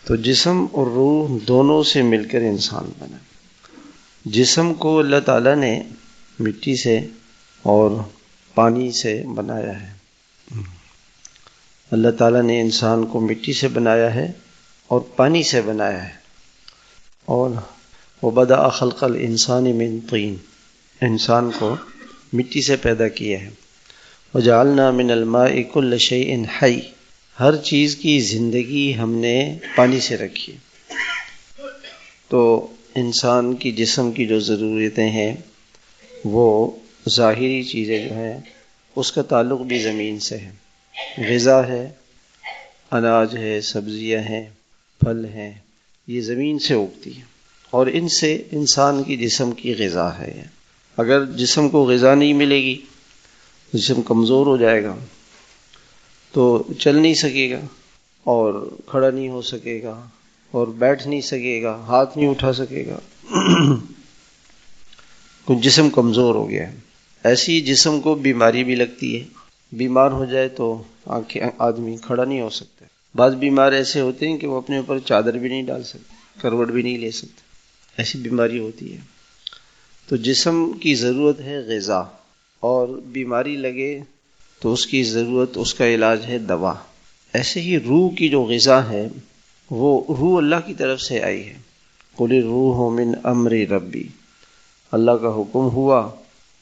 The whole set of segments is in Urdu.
تو جسم اور روح دونوں سے مل کر انسان بنا۔ جسم کو اللہ تعالیٰ نے مٹی سے اور پانی سے بنایا ہے۔ اللہ تعالیٰ نے انسان کو مٹی سے بنایا ہے اور پانی سے بنایا ہے، اور وَبَدَأَ خَلْقَ الْإِنسَانِ مِنْ طِينٍ، انسان کو مٹی سے پیدا کیا ہے۔ وَجَعَلْنَا مِنَ الْمَاءِ كُلَّ شَيْءٍ حَيٍّ، ہر چیز کی زندگی ہم نے پانی سے رکھی ہے۔ تو انسان کی جسم کی جو ضرورتیں ہیں وہ ظاہری چیزیں جو ہیں اس کا تعلق بھی زمین سے ہے۔ غذا ہے، اناج ہے، سبزیاں ہیں، پھل ہیں، یہ زمین سے اگتی ہیں، اور ان سے انسان کی جسم کی غذا ہے۔ اگر جسم کو غذا نہیں ملے گی، جسم کمزور ہو جائے گا، تو چل نہیں سکے گا، اور کھڑا نہیں ہو سکے گا، اور بیٹھ نہیں سکے گا، ہاتھ نہیں اٹھا سکے گا۔ جسم کمزور ہو گیا ہے۔ ایسی جسم کو بیماری بھی لگتی ہے، بیمار ہو جائے تو آدمی کھڑا نہیں ہو سکتا۔ بعض بیمار ایسے ہوتے ہیں کہ وہ اپنے اوپر چادر بھی نہیں ڈال سکتے، کروٹ بھی نہیں لے سکتے، ایسی بیماری ہوتی ہے۔ تو جسم کی ضرورت ہے غذا، اور بیماری لگے تو اس کی ضرورت، اس کا علاج ہے دوا۔ ایسے ہی روح کی جو غذا ہے وہ روح اللہ کی طرف سے آئی ہے۔ قُلِ الرُّوحُ مِنْ أَمْرِ رَبِّي، اللہ کا حکم ہوا،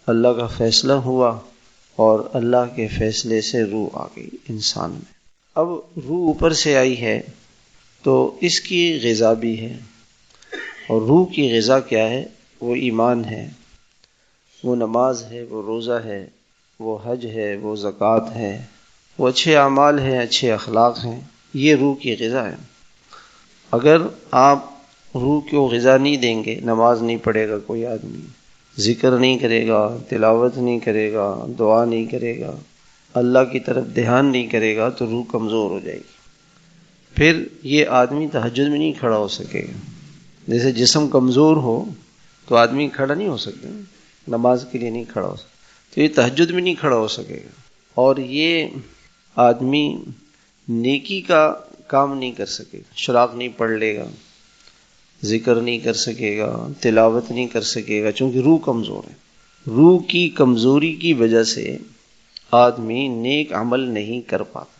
اللہ کا فیصلہ ہوا، اور اللہ کے فیصلے سے روح آ گئی انسان میں۔ اب روح اوپر سے آئی ہے تو اس کی غذا بھی ہے، اور روح کی غذا کیا ہے؟ وہ ایمان ہے، وہ نماز ہے، وہ روزہ ہے، وہ حج ہے، وہ زکوٰۃ ہے، وہ اچھے اعمال ہیں، اچھے اخلاق ہیں، یہ روح کی غذا ہے۔ اگر آپ روح کو غذا نہیں دیں گے، نماز نہیں پڑھے گا کوئی آدمی، ذکر نہیں کرے گا، تلاوت نہیں کرے گا، دعا نہیں کرے گا، اللہ کی طرف دھیان نہیں کرے گا، تو روح کمزور ہو جائے گی۔ پھر یہ آدمی تہجد میں نہیں کھڑا ہو سکے گا۔ جیسے جسم کمزور ہو تو آدمی کھڑا نہیں ہو سکتا، نماز کے لیے نہیں کھڑا ہو سکتا، تو یہ تہجد میں نہیں کھڑا ہو سکے گا، اور یہ آدمی نیکی کا کام نہیں کر سکے گا، شراق نہیں پڑھ لے گا، ذکر نہیں کر سکے گا، تلاوت نہیں کر سکے گا، چونکہ روح کمزور ہے۔ روح کی کمزوری کی وجہ سے آدمی نیک عمل نہیں کر پاتا۔